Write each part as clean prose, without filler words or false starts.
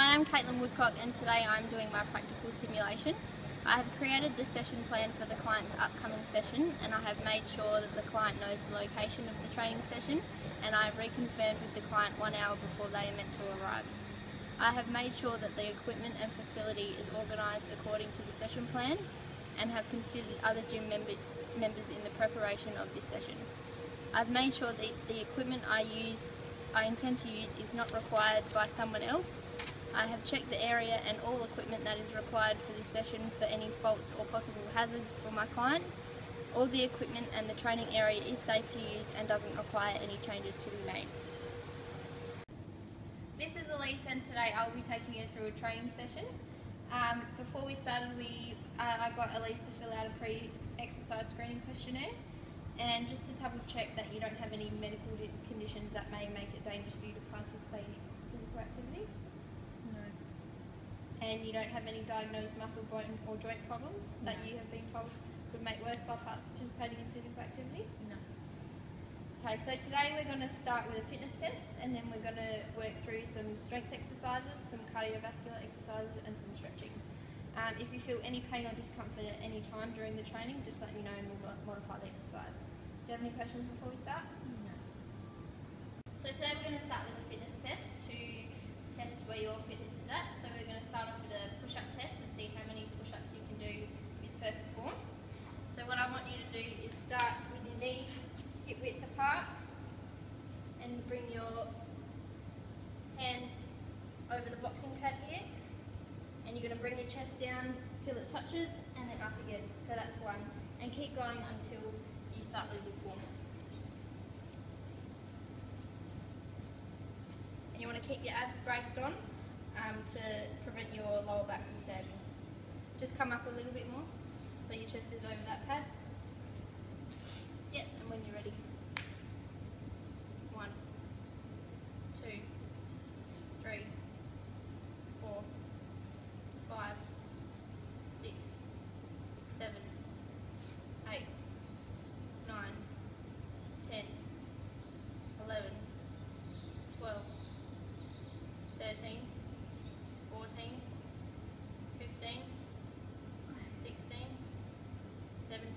Hi, I'm Woodcock and today I'm doing my practical simulation. I have created the session plan for the client's upcoming session and I have made sure that the client knows the location of the training session, and I have reconfirmed with the client 1 hour before they are meant to arrive. I have made sure that the equipment and facility is organised according to the session plan and have considered other gym members in the preparation of this session. I've made sure that the equipment I intend to use is not required by someone else. I have checked the area and all equipment that is required for this session for any faults or possible hazards for my client. All the equipment and the training area is safe to use and doesn't require any changes to be made. This is Elise and today I'll be taking you through a training session. Before we started, I got Elise to fill out a pre-exercise screening questionnaire, and just to double check that you don't have any medical conditions that may make it dangerous for you to participate in physical activity. No. And you don't have any diagnosed muscle, bone or joint problems that you have been told could make worse by participating in physical activity? No. Okay, so today we're going to start with a fitness test, and then we're going to work through some strength exercises, some cardiovascular exercises and some stretching. If you feel any pain or discomfort at any time during the training, just let me know and we'll modify the exercise. Do you have any questions before we start? No. So today we're going to start with a fitness test to test where your fitness is at. So we're going to start off with a push-up test and see how many push-ups you can do with perfect form. So what I want you to do is start with your knees hip width apart and bring your hands over the boxing pad here, and you're going to bring your chest down till it touches and then up again. So that's one, and keep going until you start losing form. And you want to keep your abs braced on to prevent your lower back from sagging. Just come up a little bit more so your chest is over that pad. Yep, and when you're ready. 1, 2, 3, 4, 5, 6, 7, 8, 9, 10, 11, 12, 13, 14, 15, 16, 17,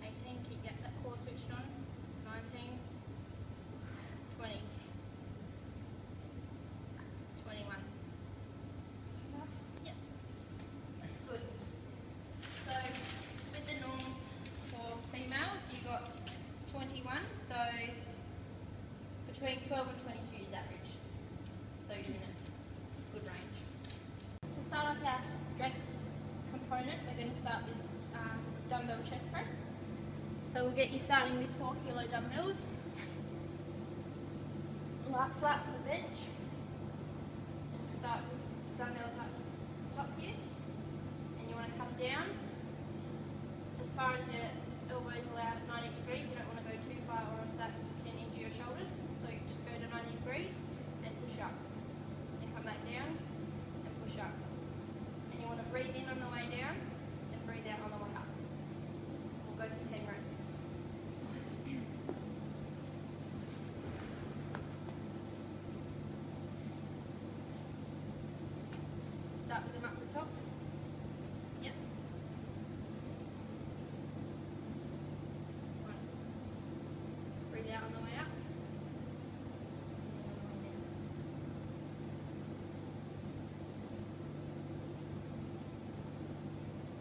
18, keep that core switched on, 19, 20, 21. Yep, that's good. So with the norms for females, you got 21, so between 12 and 22 is average. So you're in a good range. To start off our strength component, we're going to start with dumbbell chest press. So we'll get you starting with 4 kilo dumbbells. Lie flat on the bench. And start with dumbbells up top here. And you want to come down as far as your elbows allowed at 90 degrees. You don't want to go too far or else that can injure your shoulders. So you just go to 90 degrees and push up. And come back down and push up. And you want to breathe in on the way down and breathe out on the way up. We'll go for 10 reps. So start with them up the top. Yep. That's one. Just breathe out on the way up.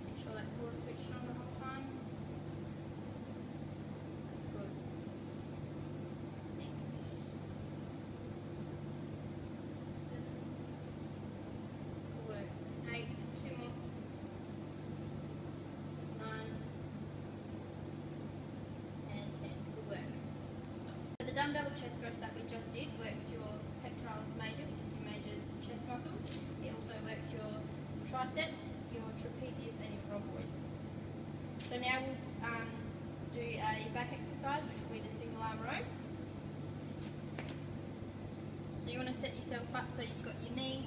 Make sure that core switched on the whole time. That's good. 6. 7. Good work. 8. 2 more. 9. And 10. Good work. So the dumbbell chest press that we just did works your pectoralis major, which is your major chest muscles. It also works your triceps, your trapezius and your rhomboids. So now we'll do a back exercise, which will be the single arm row. So you want to set yourself up so you've got your knee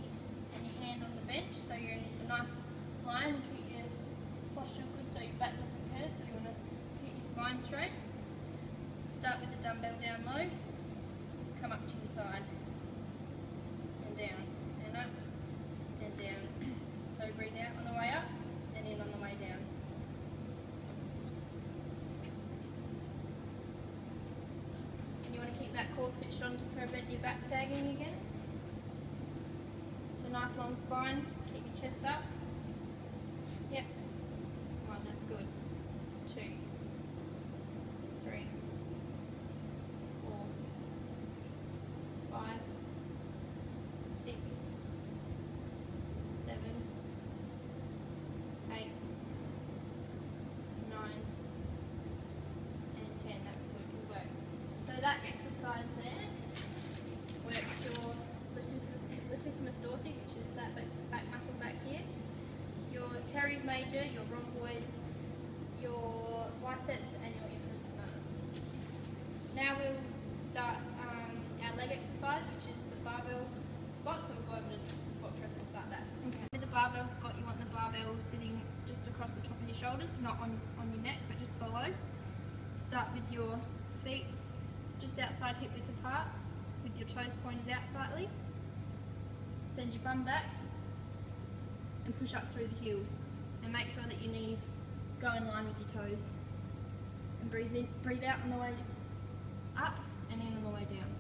and your hand on the bench, so you're in a nice line and keep your posture good so your back doesn't curve, so you want to keep your spine straight. Start with the dumbbell down low, come up to your side and down and up to prevent your back sagging again. So nice long spine, keep your chest up. Yep. One, that's good. 2, 3, 4, 5, 6, 7, 8, 9, and 10. That's good work. So that exercise there works your latissimus dorsi, which is that back muscle back here, your teres major, your rhomboids, your biceps, and your infraspinatus. Now we'll start our leg exercise, which is the barbell squat. So we'll go over to squat press and start that. Okay. With the barbell squat, you want the barbell sitting just across the top of your shoulders, not on your neck, but just below. Start with your feet just outside hip width apart, with your toes pointed out slightly. Send your bum back and push up through the heels, and make sure that your knees go in line with your toes. And breathe in, breathe out on the way up and in on the way down.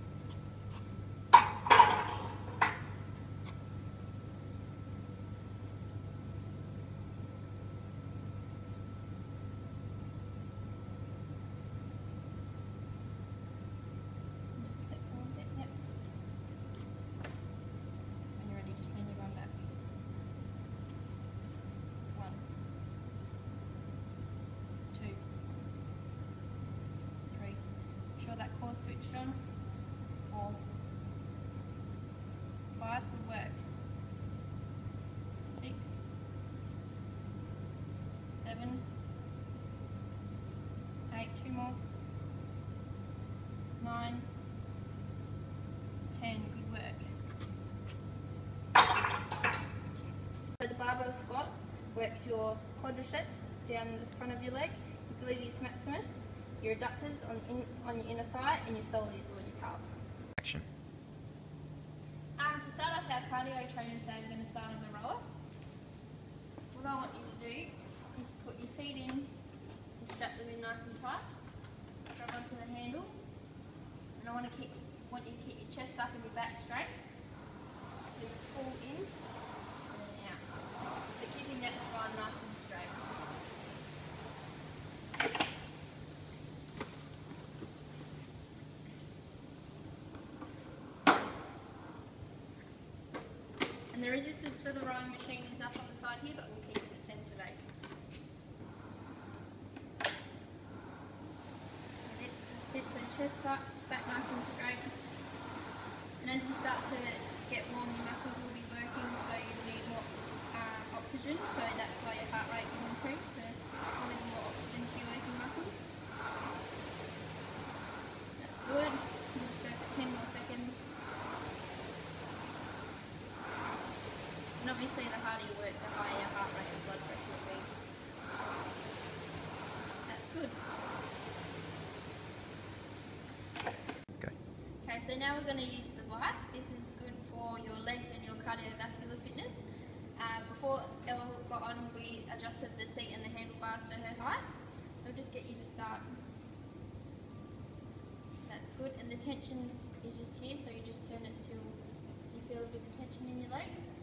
That core switched on. 4, 5, good work. 6, 7, 8, 2 more. 9, 10, good work. So the barbell squat works your quadriceps down the front of your leg, your gluteus maximus, your adductors on your inner thigh, and your soleus or your calves. Action. To start off our cardio training today, we're going to start on the rower. So what I want you to do is put your feet in and strap them in nice and tight. Grab onto the handle, and I want you to keep your chest up and your back straight. So you pull in and then out. So keeping that spine nice and straight. And the resistance for the rowing machine is up on the side here, but we'll keep it at 10 today. That's it, so chest up, back nice and straight. And as you start to get warm, your muscles will be working, so you need more oxygen, so that's why your heart rate will increase to deliver more oxygen to your working muscles. That's good. Just go for 10 more seconds. And obviously the harder you work, the higher your heart rate and blood pressure will be. That's good. Okay, so now we're going to use the bike. This is good for your legs and your cardiovascular fitness. Before Elle got on, we adjusted the seat and the handlebars to her height. So I'll just get you to start. That's good. And the tension is just here, so you just turn it until you feel a bit of tension in your legs.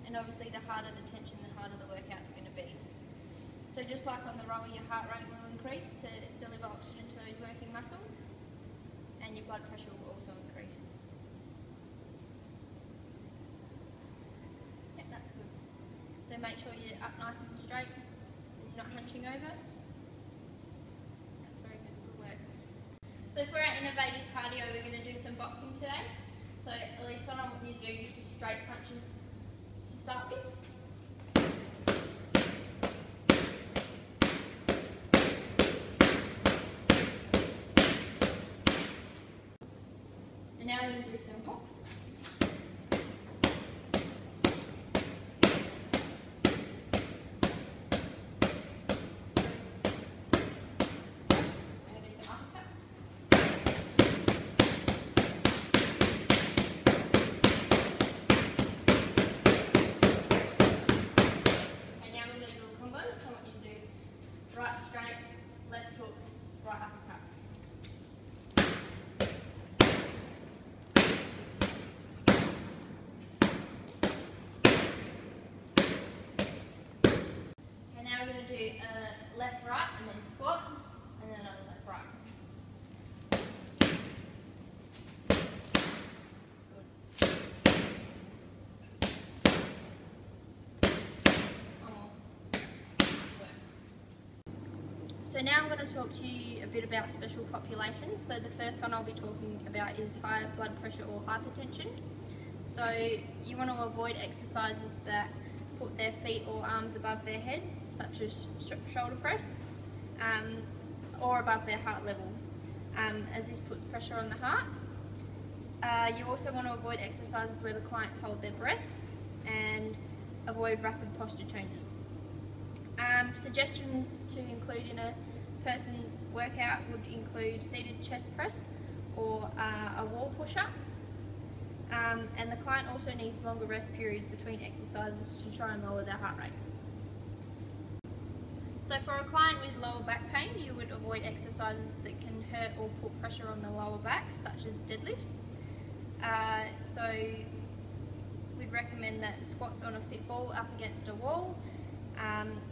And obviously the harder the tension, the harder the workout's going to be. So just like on the rower, your heart rate will increase to deliver oxygen to those working muscles, and your blood pressure will also increase. Yep, that's good. So make sure you're up nice and straight and you're not hunching over. That's very good, good work. So for our innovative cardio, we're going to do some boxing today. So at least what I want you to do is just straight punches to start with. And now we're going to do some hooks. We're going to do some uppercuts. And now we're going to do a combo. So I want you to do right straight, left hook, right uppercut. do a left, right, and then squat, and then another left, right. So now I'm going to talk to you a bit about special populations. So the first one I'll be talking about is high blood pressure or hypertension. So you want to avoid exercises that put their feet or arms above their head, such as shoulder press, or above their heart level, as this puts pressure on the heart. You also want to avoid exercises where the clients hold their breath and avoid rapid posture changes. Suggestions to include in a person's workout would include seated chest press or a wall push-up. And the client also needs longer rest periods between exercises to try and lower their heart rate. So for a client with lower back pain, you would avoid exercises that can hurt or put pressure on the lower back, such as deadlifts. So we'd recommend that squats on a fit ball up against a wall,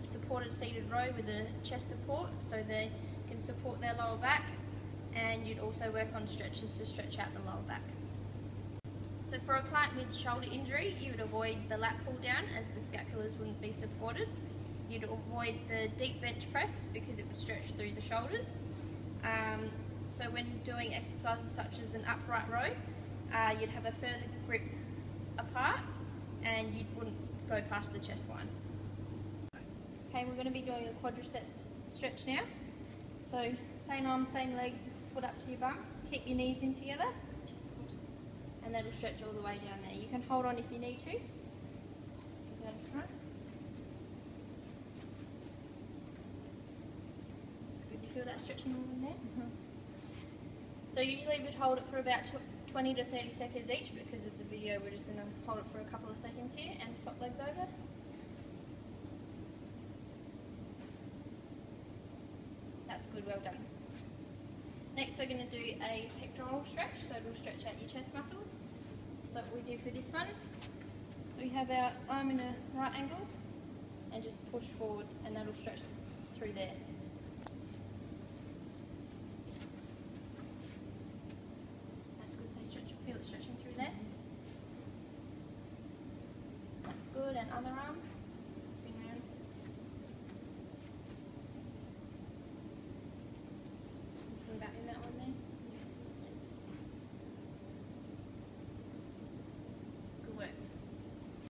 supported seated row with a chest support so they can support their lower back, and you'd also work on stretches to stretch out the lower back. So for a client with shoulder injury, you would avoid the lat pull down as the scapulars wouldn't be supported. You'd avoid the deep bench press because it would stretch through the shoulders. So when doing exercises such as an upright row, you'd have a further grip apart and you wouldn't go past the chest line. Okay, we're going to be doing a quadricep stretch now. So same arm, same leg, foot up to your bum. Keep your knees in together, and that'll stretch all the way down there. You can hold on if you need to. Go down the front. That's good. You feel that stretching all in there? Mm-hmm. So usually we'd hold it for about 20 to 30 seconds each. Because of the video, we're just going to hold it for a couple of seconds here and swap legs over. That's good, well done. Next we're going to do a pectoral stretch, so it'll stretch out your chest muscles. So what we do for this one, so we have our arm in a right angle and just push forward, and that'll stretch through there. That's good, so feel it stretching through there. That's good, and other arm.